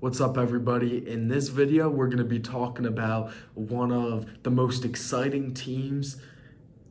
What's up, everybody? In this video, we're going to be talking about one of the most exciting teams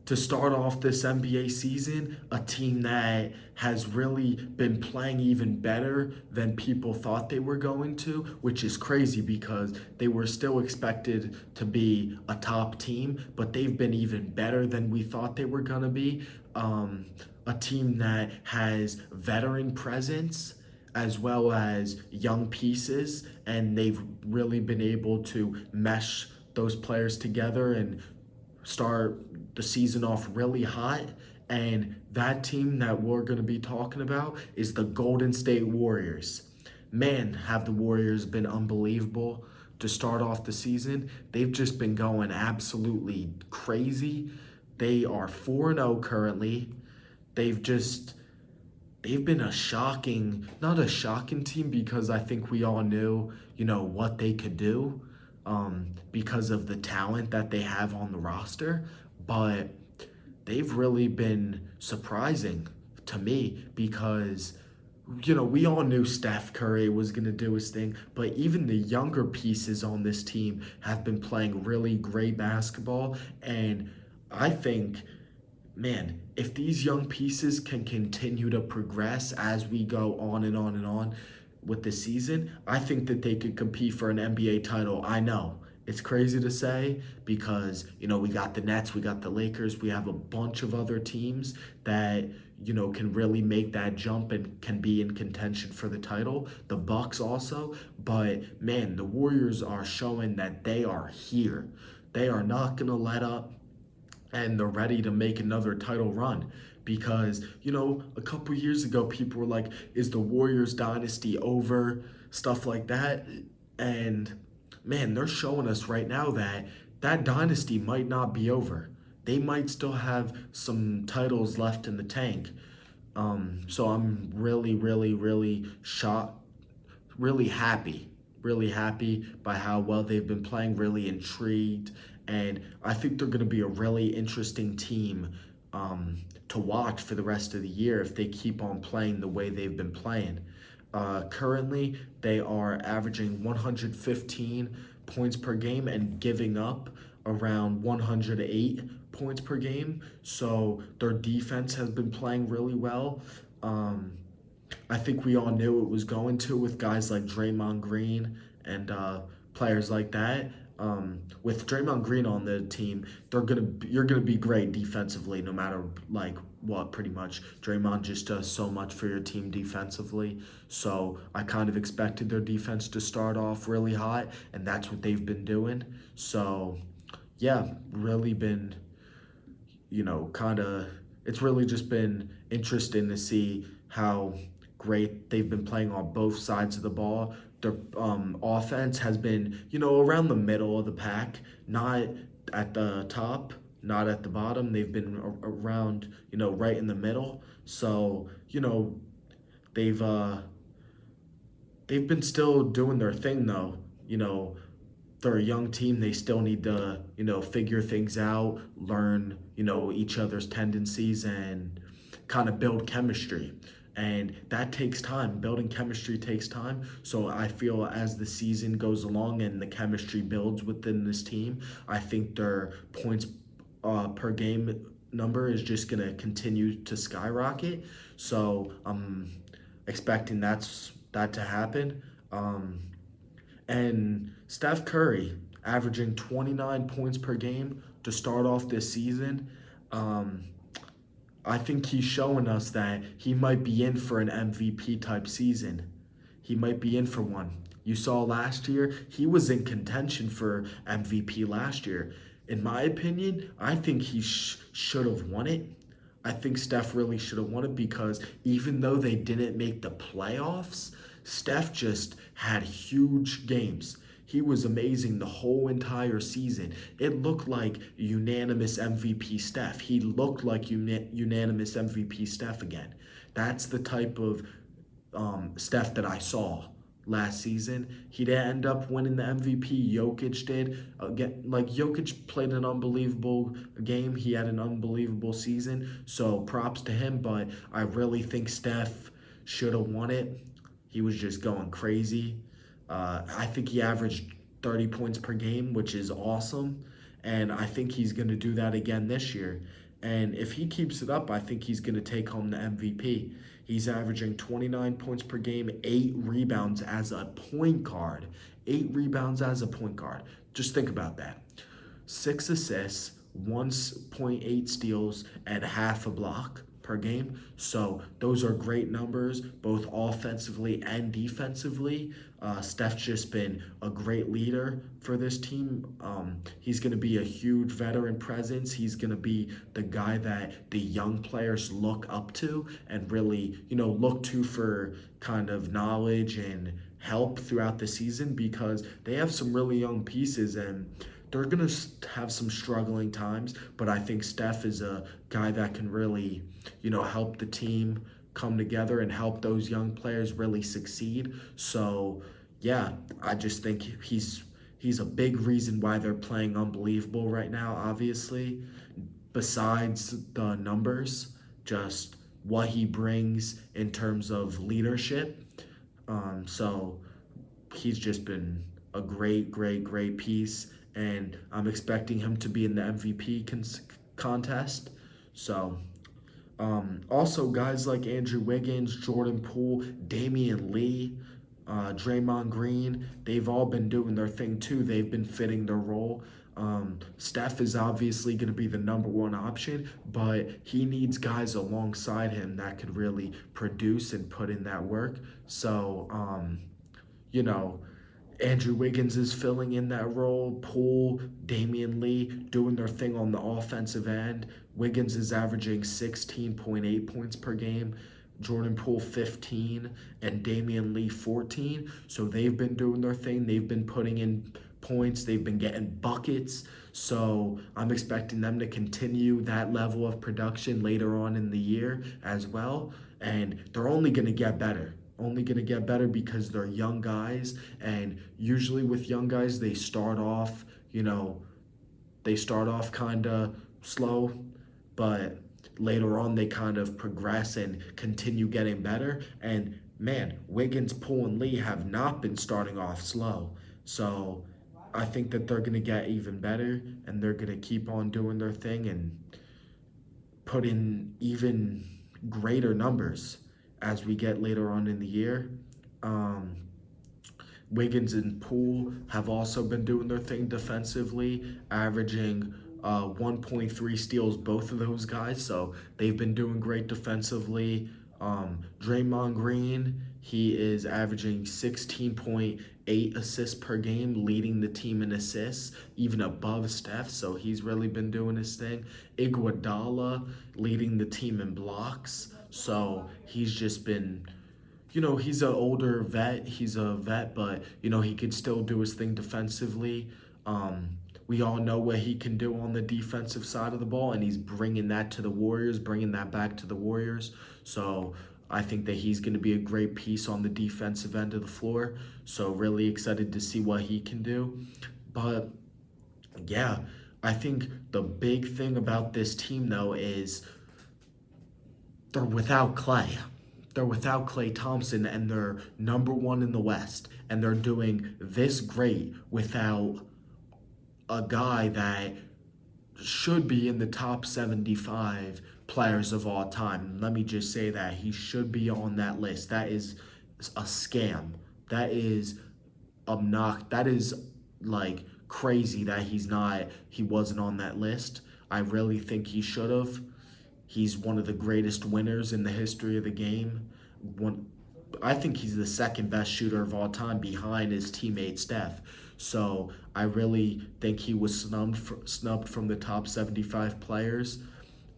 to start off this NBA season, a team that has really been playing even better than people thought they were going to, which is crazy because they were still expected to be a top team, but they've been even better than we thought they were going to be. A team that has veteran presence as well as young pieces, and they've really been able to mesh those players together and start the season off really hot. And that team that we're going to be talking about is the Golden State Warriors. Man, have the Warriors been unbelievable to start off the season. They've just been going absolutely crazy. They are 4-0 currently. They've just they've been not a shocking team because I think we all knew, what they could do because of the talent that they have on the roster. But they've really been surprising to me because, we all knew Steph Curry was going to do his thing, but even the younger pieces on this team have been playing really great basketball. And I think, man, if these young pieces can continue to progress as we go on and on and on with the season, I think that they could compete for an NBA title. I know it's crazy to say because, we got the Nets, we got the Lakers, we have a bunch of other teams that, can really make that jump and can be in contention for the title. The Bucks also, but man, the Warriors are showing that they are here. They are not going to let up, and they're ready to make another title run because, a couple years ago people were like, is the Warriors dynasty over, stuff like that. And man, they're showing us right now that that dynasty might not be over. They might still have some titles left in the tank. So I'm really, really, really shocked, really happy by how well they've been playing, really intrigued. And I think they're going to be a really interesting team to watch for the rest of the year if they keep on playing the way they've been playing. Currently, they are averaging 115 points per game and giving up around 108 points per game. So their defense has been playing really well. I think we all knew it was going to with guys like Draymond Green and players like that. With Draymond Green on the team, you're gonna be great defensively no matter like what. Pretty much, Draymond just does so much for your team defensively. So I kind of expected their defense to start off really hot, and that's what they've been doing. So yeah, really been, kind of, it's really just been interesting to see how great they've been playing on both sides of the ball. Their offense has been, around the middle of the pack, not at the top, not at the bottom. They've been around, right in the middle. So, they've they've been still doing their thing though. They're a young team. They still need to, figure things out, learn, each other's tendencies and kind of build chemistry. And that takes time. Building chemistry takes time. So I feel as the season goes along and the chemistry builds within this team, I think their points per game number is just going to continue to skyrocket. So I'm expecting that to happen. And Steph Curry averaging 29 points per game to start off this season. I think he's showing us that he might be in for an MVP type season. He might be in for one. You saw last year, he was in contention for MVP last year. In my opinion, I think he should have won it. I think Steph really should have won it because even though they didn't make the playoffs, Steph just had huge games. He was amazing the whole entire season. It looked like unanimous MVP Steph. He looked like unanimous MVP Steph again. That's the type of Steph that I saw last season. He didn't end up winning the MVP. Jokic did. Again, like Jokic played an unbelievable game. He had an unbelievable season. So props to him. But I really think Steph should have won it. He was just going crazy. I think he averaged 30 points per game, which is awesome. And I think he's going to do that again this year. And if he keeps it up, I think he's going to take home the MVP. He's averaging 29 points per game, 8 rebounds as a point guard. 8 rebounds as a point guard. Just think about that. 6 assists, 1.8 steals, and half a block per game. So those are great numbers, both offensively and defensively. Steph's just been a great leader for this team. He's going to be a huge veteran presence. He's going to be the guy that the young players look up to and really, look to for kind of knowledge and help throughout the season, because they have some really young pieces and they're going to have some struggling times. But I think Steph is a guy that can really, help the team come together and help those young players really succeed. So, yeah, I just think he's a big reason why they're playing unbelievable right now, obviously. Besides the numbers, just what he brings in terms of leadership. So he's just been a great, great, great piece, and I'm expecting him to be in the MVP contest. So, also guys like Andrew Wiggins, Jordan Poole, Damian Lee, Draymond Green, they've all been doing their thing too. They've been fitting their role. Steph is obviously going to be the number one option, but he needs guys alongside him that could really produce and put in that work. So, you know, Andrew Wiggins is filling in that role. Poole, Damian Lee doing their thing on the offensive end. Wiggins is averaging 16.8 points per game. Jordan Poole 15 and Damian Lee 14. So they've been doing their thing. They've been putting in points. They've been getting buckets. So I'm expecting them to continue that level of production later on in the year as well. And they're only going to get better. Only going to get better because they're young guys. And usually with young guys, they start off, kind of slow, but later on they kind of progress and continue getting better. And man, Wiggins, Poole, and Lee have not been starting off slow. So I think that they're going to get even better and they're going to keep on doing their thing and put in even greater numbers as we get later on in the year. Um, Wiggins and Poole have also been doing their thing defensively, averaging 1.3 steals, both of those guys. So they've been doing great defensively. Draymond Green, he is averaging 16.8 assists per game, leading the team in assists, even above Steph. So he's really been doing his thing. Iguodala leading the team in blocks. So he's just been, he's an older vet. He's a vet, but, he could still do his thing defensively. We all know what he can do on the defensive side of the ball, and he's bringing that to the Warriors, bringing that back to the Warriors. So I think that he's going to be a great piece on the defensive end of the floor. So really excited to see what he can do. But yeah, I think the big thing about this team, though, is they're without Clay. They're without Klay Thompson, and they're number one in the West. And they're doing this great without a guy that should be in the top 75 players of all time. Let me just say that he should be on that list. That is a scam. That is that is like crazy that he wasn't on that list. I really think he should have. He's one of the greatest winners in the history of the game. I think he's the second best shooter of all time behind his teammate Steph. So I really think he was snubbed from the top 75 players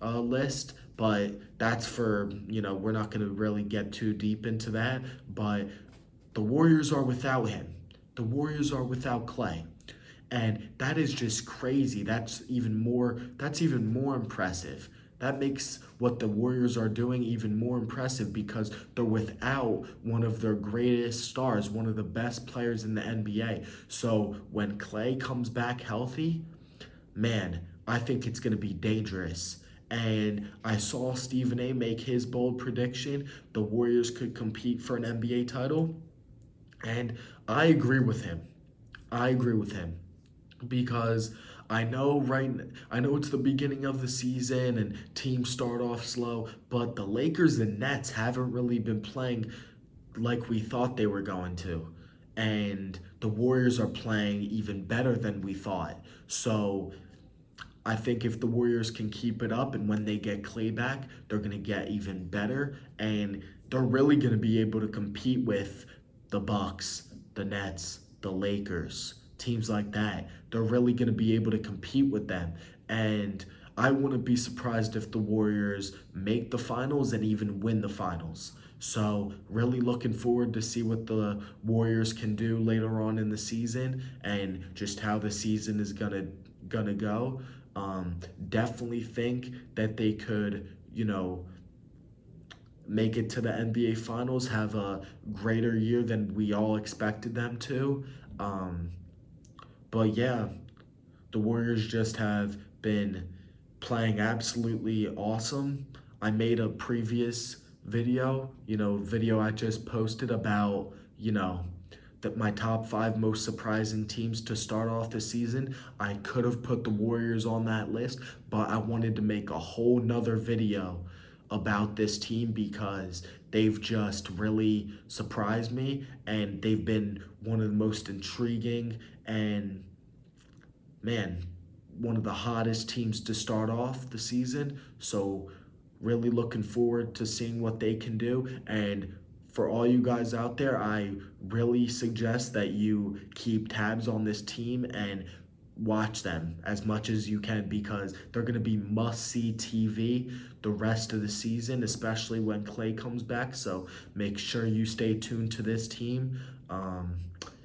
list. But that's for, we're not going to really get too deep into that. But the Warriors are without him. The Warriors are without Clay. And that is just crazy. That's even more impressive. That makes what the Warriors are doing even more impressive because they're without one of their greatest stars, one of the best players in the NBA. So when Clay comes back healthy, man, I think it's going to be dangerous. And I saw Stephen A make his bold prediction the Warriors could compete for an NBA title. And I agree with him. I agree with him because I know it's the beginning of the season and teams start off slow, but the Lakers and Nets haven't really been playing like we thought they were going to. And the Warriors are playing even better than we thought. So I think if the Warriors can keep it up and when they get Clay back, they're going to get even better and they're really going to be able to compete with the Bucks, the Nets, the Lakers, teams like that. They're really going to be able to compete with them. And I wouldn't be surprised if the Warriors make the finals and even win the finals. So, really looking forward to see what the Warriors can do later on in the season and just how the season is gonna go. Definitely think that they could, make it to the NBA Finals, have a greater year than we all expected them to. Um, but yeah, the Warriors just have been playing absolutely awesome. I made a previous video I just posted about, that my top five most surprising teams to start off the season. I could have put the Warriors on that list, but I wanted to make a whole nother video about this team because they've just really surprised me and they've been one of the most intriguing and man, one of the hottest teams to start off the season. So, really looking forward to seeing what they can do. And for all you guys out there, I really suggest that you keep tabs on this team and watch them as much as you can because they're going to be must see TV the rest of the season, especially when Clay comes back. So make sure you stay tuned to this team.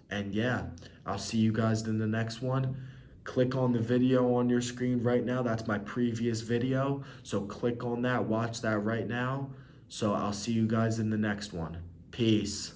And yeah, I'll see you guys in the next one. Click on the video on your screen right now. That's my previous video. So click on that, watch that right now. So I'll see you guys in the next one. Peace.